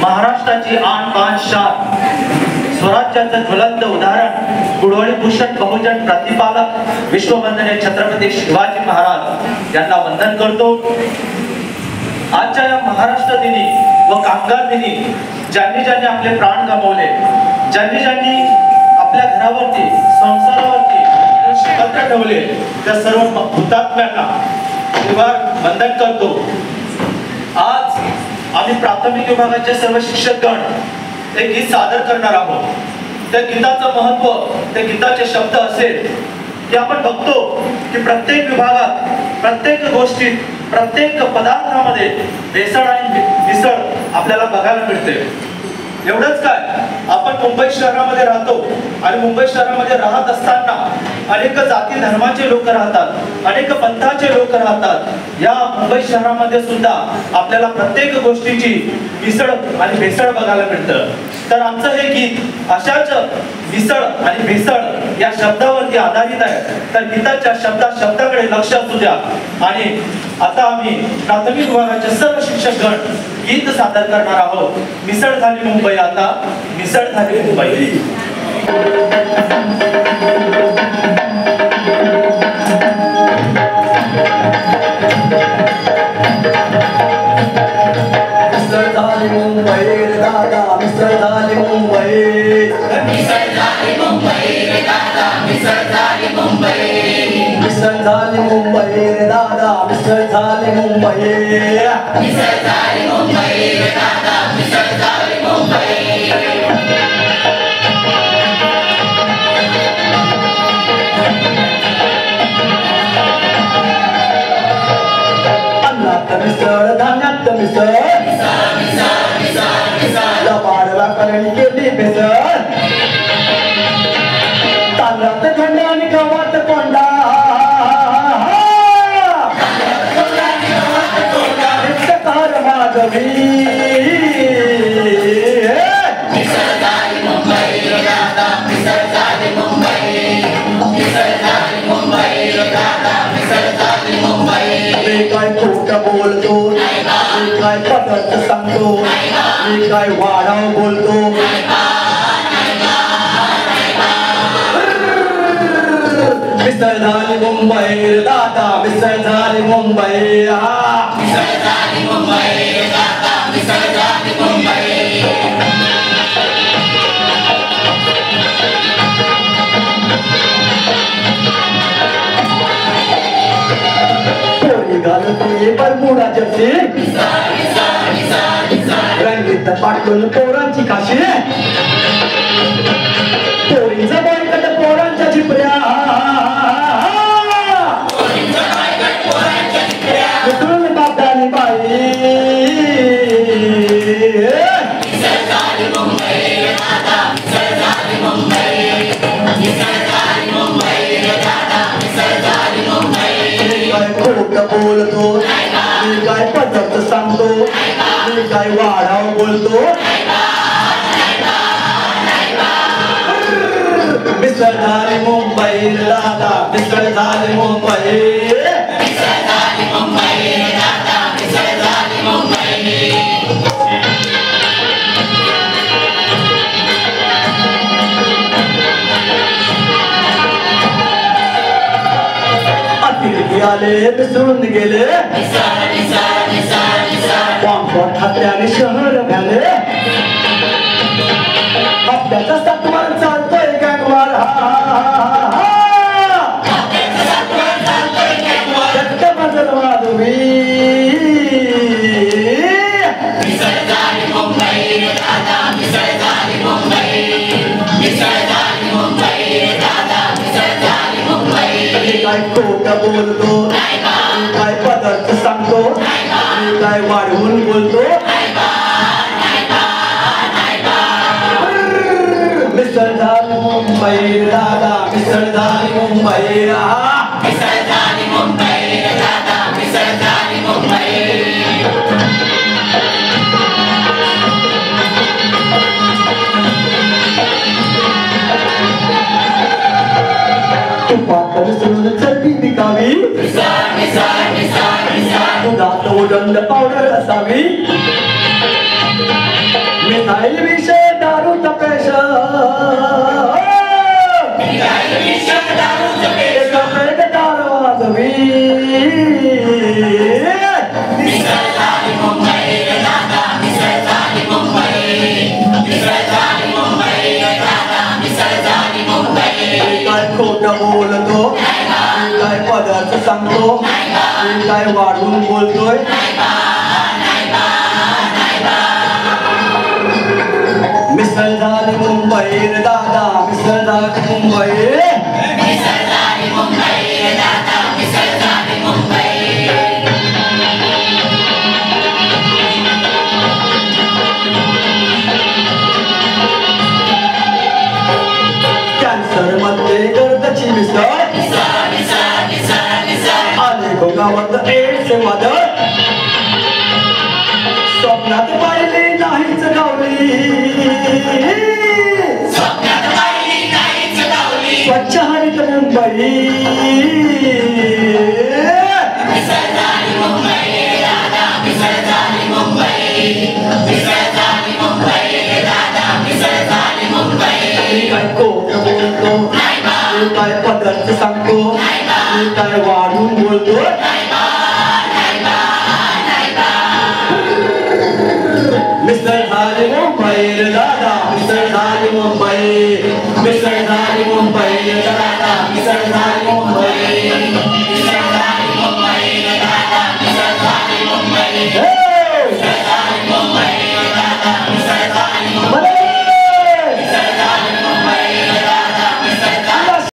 महाराष्ट्राची आन बान शान, स्वराज्याचं ज्वलंत उदाहरण, कुडवळी भूषण बहुजन प्रतिपालक विश्ववंदनीय छत्रपती शिवाजी महाराज यांना वंदन करतो। आजच्या या महाराष्ट्र दिनी व कामगार दिनी ज्यांनी ज्यांनी आपले प्राण गमावले, ज्यांनी ज्यांनी आपल्या घरावरती संसारावरती एकत्र ठेवले, त्या सर्व हुतात्म्यांना वंदन करतो। आज आम्ही प्राथमिक विभागाचे सर्व शिक्षकगण एक गीत सादर करणार आहोत। त्या गीताचं महत्व, त्या गीताचे शब्द असेल की आपण बघतो की प्रत्येक विभागात, प्रत्येक गोष्टीत, प्रत्येक पदार्थामध्ये भेसळ आणि मिसळ आपल्याला बघायला मिळते। एवढंच काय, आपण मुंबई शहरामध्ये राहतो आणि मुंबई शहरामध्ये राहत असताना अनेक जाती धर्माचे लोक राहतात, अनेक पंथाचे लोक राहतात। या मुंबई शहरामध्ये सुद्धा आपल्याला प्रत्येक गोष्टीची मिसळ आणि भेसळ बघायला मिळतं। तर आमचं हे गीत अशाच मिसळ आणि भेसळ या शब्दावरती आधारित आहे। तर गीताच्या शब्दाकडे लक्ष असू द्या। आणि आता आम्ही प्राथमिक विभागाचे सर्व शिक्षकगण गीत सादर करणार आहोत। मिसळ झाली मुंबई, आता मिसळ झाली मुंबई। मिसळ झाली मुंबई रे दादा, मिसळ झाली मुंबई, मिसळ झाली मुंबई रे दादा, मिसळ झाली मुंबई, मिसळ झाली मुंबई रे दादा, मिसळ झाली मुंबई, मिसळ झाली मुंबई रे दादा, मिसळ झाली मुंबई। अन्नात मिसळ, धान्यात मिसळ, लबाडला करणी केली भेसळ, तांदळात थंड आणि गव्हात कोंडा, नित्यकार माधवी। मिसळ झाली मुंबई रे दादा, मिसळ झाली मुंबई, मिसळ झाली मुंबई रे दादा, मिसळ झाली मुंबई। मी काय खोटं बोलतो, मी काय पदार्थ सांगतो, मी काय वाढाव बोलतो, मिसळ झाली मुंबई रे दादा, मिसळ झाली मुंबई, मिसळ झाली मुंबई रे दादा, मिसळ झाली मुंबई। घालती बरमुडा जर्सी, रंगीत पाटून पोरांची काशी, पोरींचा बायकट पोरांच्या चिपऱ्या, मिसळून बापदानी बाई। मिसळ झाली मुंबई रे दादा, मिसळ झाली मुंबई, मिसळ झाली मुंबई रे दादा, मिसळ झाली मुंबई। मी काय खोटं बोलतो, मी काय पदार्थ सांगतो, मी काय वाढाव बोलतो, मिसळ झाली मुंबई रे दादा, मिसळ झाली मुंबई, मिसळ झाली मुंबई रे दादा, मिसळ झाली मुंबई। अतिथी आले मिसळून गेले, कॉम्फर्ट खात्याने शहर भ्याले, हप्त्याचा सत्वार चालतोय गँगवार, बदल वाजवी। मिसळ झाली मुंबई रे दादा, मिसळ झाली मुंबई, मिसळ झाली मुंबई रे दादा, मिसळ झाली मुंबई। मी काय खोटं बोलतो, मी काय पदार्थ सांगतो, मी काय वाढवून बोलतो, मिसळ झाली मुंबई रे दादा, मिसळ झाली मुंबई, मिसळ झाली मुंबई रे दादा, मिसळ झाली मुंबई। तुपात मिसळून चरबी पिकावी, दुधात उडंद पावडर असावी, खाईल विष दारू तपेश वाजवी काय खोटं बोलतो काय पदार्थ सांगतो काय वाढून बोलतोय मिसळ झाली मुंबई रे दादा मिसळ झाली मुंबई कॅन्सर मध्ये गर्दची मिसळ आले गावात एड्स वादळ स्वप्नात पाहिली नाहीच गावली स्वच्छ हरित मुंबई काय खोटं बोलतो काय पदार्थ सांगतो